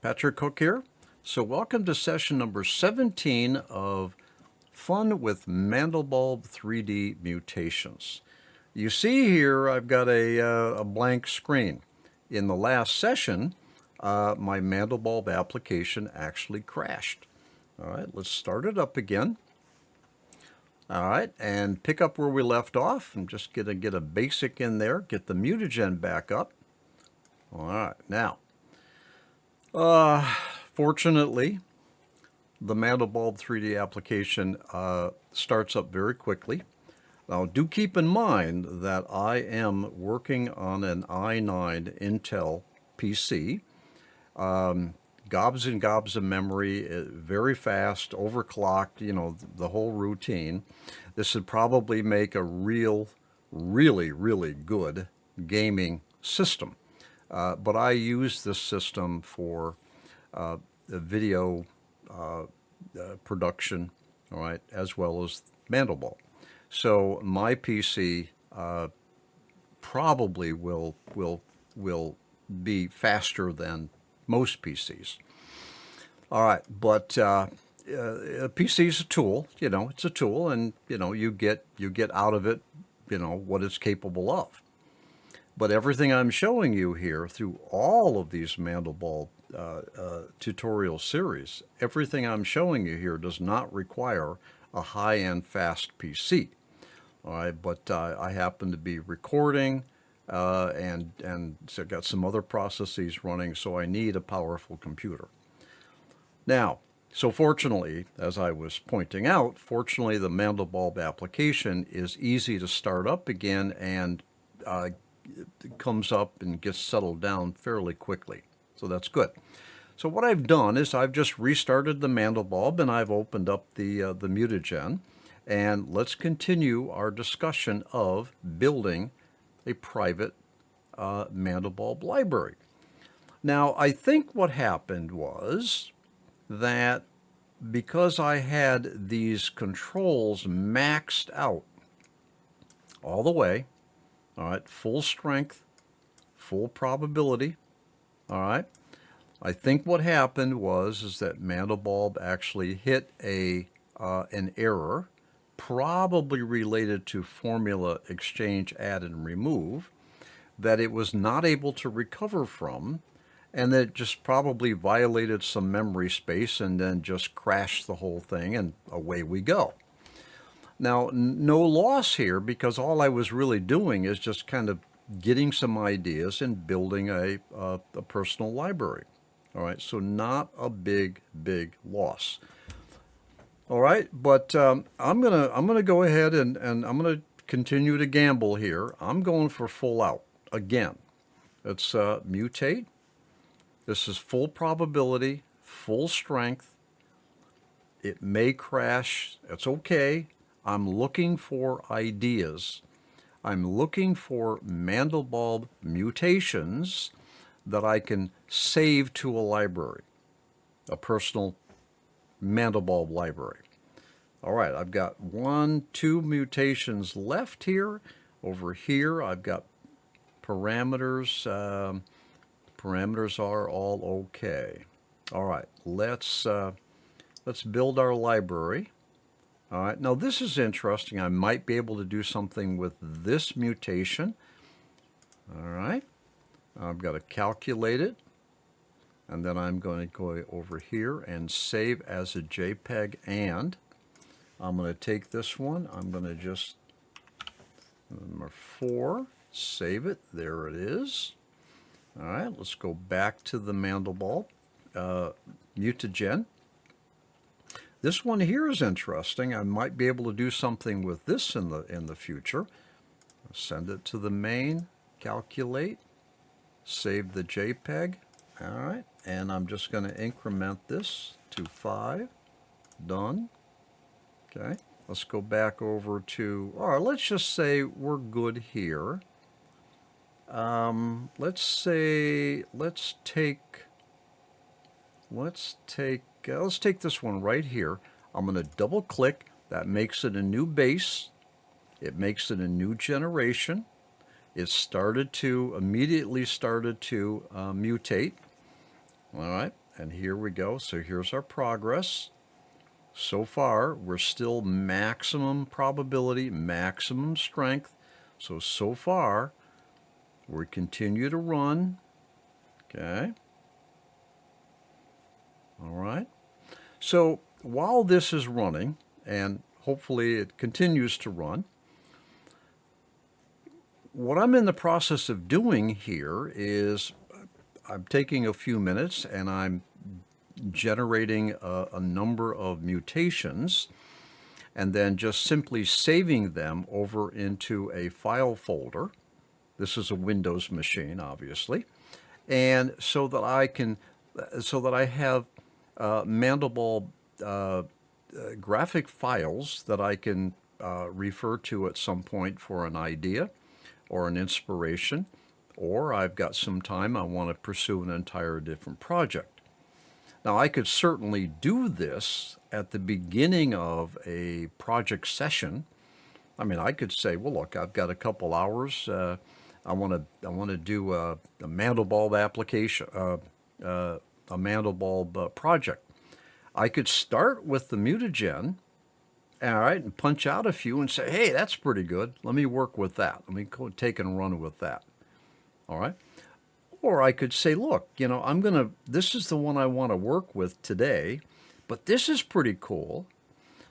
Patrick Cook here. So welcome to session number 17 of Fun with Mandelbulb3D Mutations. You see here I've got a blank screen. In the last session, my Mandelbulb application actually crashed. All right, let's start it up again. All right, and pick up where we left off. I'm just going to get a basic in there, get the MutaGen back up. All right, now, fortunately, the Mandelbulb3D application starts up very quickly. Now, do keep in mind that I am working on an i9 Intel PC. Gobs and gobs of memory, very fast, overclocked, you know, the whole routine. This would probably make a really good gaming system. But I use this system for video production, all right, as well as Mandelbulb. So my PC probably will be faster than most PCs. All right, but a PC is a tool. You know, it's a tool, and you know you get out of it, you know, what it's capable of. But everything I'm showing you here through all of these Mandelbulb tutorial series, everything I'm showing you here does not require a high-end fast PC. All right, but I happen to be recording and so I've got some other processes running, so I need a powerful computer. Now, so fortunately, as I was pointing out, fortunately the Mandelbulb application is easy to start up again, and it comes up and gets settled down fairly quickly. So that's good. So what I've done is I've just restarted the Mandelbulb and I've opened up the MutaGen, and let's continue our discussion of building a private Mandelbulb library. Now, I think what happened was that because I had these controls maxed out all the way, all right, full strength, full probability, all right, I think what happened was that Mandelbulb actually hit an error, probably related to formula exchange, add, and remove, that it was not able to recover from, and that it just probably violated some memory space and then just crashed the whole thing, and away we go. Now, no loss here, because all I was really doing is just kind of getting some ideas and building a personal library. All right, so not a big loss. All right, but I'm gonna go ahead and I'm gonna continue to gamble here. I'm going for full out again. It's mutate. This is full probability, full strength. It may crash. It's okay. I'm looking for ideas. I'm looking for Mandelbulb mutations that I can save to a library, a personal Mandelbulb library. All right, I've got 2 mutations left here. Over here, I've got parameters. Parameters are all okay. All right, let's build our library. All right, now this is interesting. I might be able to do something with this mutation. All right, I've got to calculate it, and then I'm going to go over here and save as a JPEG, and I'm going to take this one. I'm going to just, number 4, save it. There it is. All right, let's go back to the Mandelbulb MutaGen. This one here is interesting. I might be able to do something with this in the future. Send it to the main, calculate, save the JPEG. All right, and I'm just going to increment this to 5. Done. Okay, let's go back over to, all right, let's just say we're good here. Let's take this one right here. I'm going to double click. That makes it a new base. It makes it a new generation. It immediately started to mutate. All right, And here we go. So here's our progress. So far, we're still maximum probability, maximum strength. So far, we continue to run. Okay. All right. So while this is running, and hopefully it continues to run, what I'm in the process of doing here is I'm taking a few minutes and I'm generating a number of mutations and then just simply saving them over into a file folder. This is a Windows machine, obviously. And so that I have Mandelbulb graphic files that I can refer to at some point for an idea or an inspiration, or I've got some time I want to pursue an entire different project. Now, I could certainly do this at the beginning of a project session. I mean, I could say, well, look, I've got a couple hours. I want to do a Mandelbulb application, a Mandelbulb project. I could start with the MutaGen, all right, and punch out a few and say, hey, that's pretty good. Let me work with that. Let me go take and run with that. All right. Or I could say, look, this is the one I want to work with today, but this is pretty cool.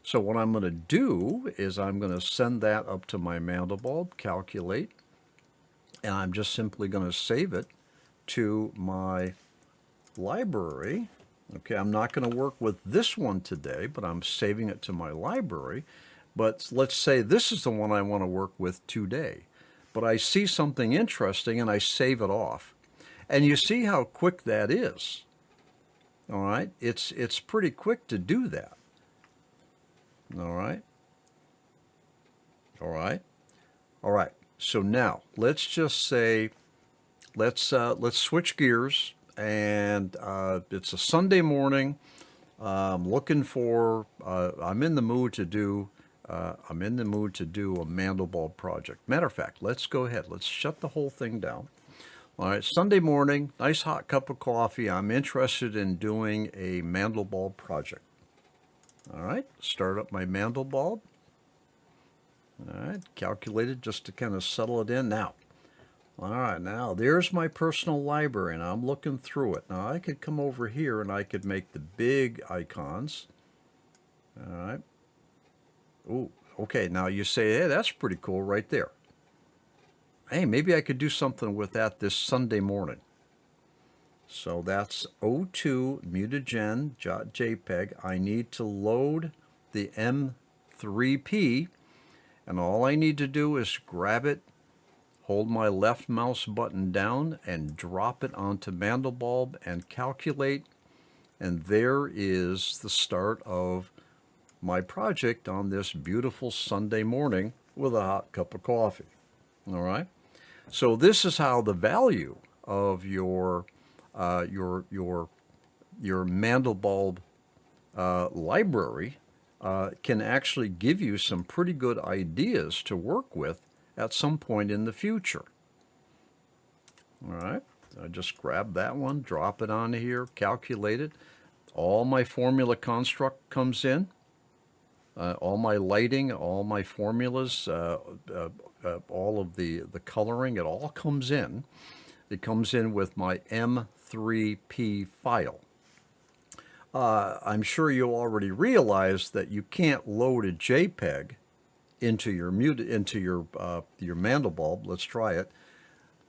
So what I'm going to do is I'm going to send that up to my Mandelbulb, calculate, and I'm just simply going to save it to my library. Okay, I'm not going to work with this one today, but I'm saving it to my library. But let's say this is the one I want to work with today. But I see something interesting and I save it off. And you see how quick that is. All right, it's pretty quick to do that. All right. All right. All right. So now let's just say, let's switch gears. And it's a Sunday morning. I'm looking for. I'm in the mood to do. I'm in the mood to do a Mandelbulb project. Matter of fact, let's go ahead. Let's shut the whole thing down. All right, Sunday morning, nice hot cup of coffee. I'm interested in doing a Mandelbulb project. All right, start up my Mandelbulb. All right, calculated just to kind of settle it in now. All right, now there's my personal library, and I'm looking through it. Now I could come over here and I could make the big icons. All right. Ooh, okay, now you say, hey, that's pretty cool right there. Hey, maybe I could do something with that this Sunday morning. So that's O2 MutaGen.jpg. I need to load the M3P, and all I need to do is grab it, hold my left mouse button down and drop it onto Mandelbulb and calculate. And there is the start of my project on this beautiful Sunday morning with a hot cup of coffee. All right. So this is how the value of your Mandelbulb library can actually give you some pretty good ideas to work with at some point in the future. All right, I just grab that one, drop it on here, calculate it. All my formula construct comes in. All my lighting, all my formulas, all of the coloring, it all comes in. It comes in with my M3P file. I'm sure you already realize that you can't load a JPEG into your Mandelbulb. Let's try it.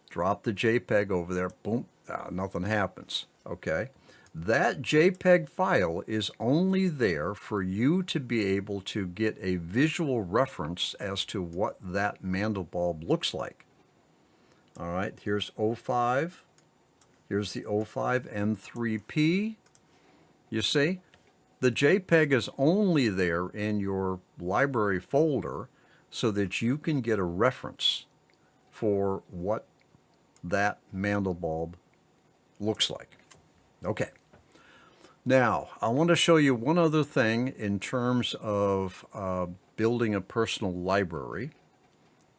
Drop the JPEG over there. Boom. Nothing happens. Okay. That JPEG file is only there for you to be able to get a visual reference as to what that Mandelbulb looks like. All right, here's 05. Here's the 05 M3P. You see, the JPEG is only there in your library folder so that you can get a reference for what that Mandelbulb looks like. Okay. Now, I want to show you one other thing in terms of building a personal library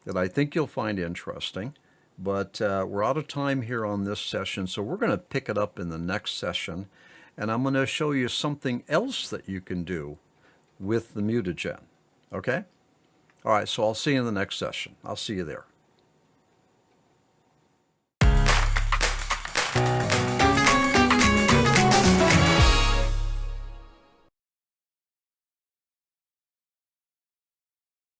that I think you'll find interesting, but we're out of time here on this session, so we're going to pick it up in the next session. and I'm going to show you something else that you can do with the MutaGen. Okay? All right, so I'll see you in the next session. I'll see you there.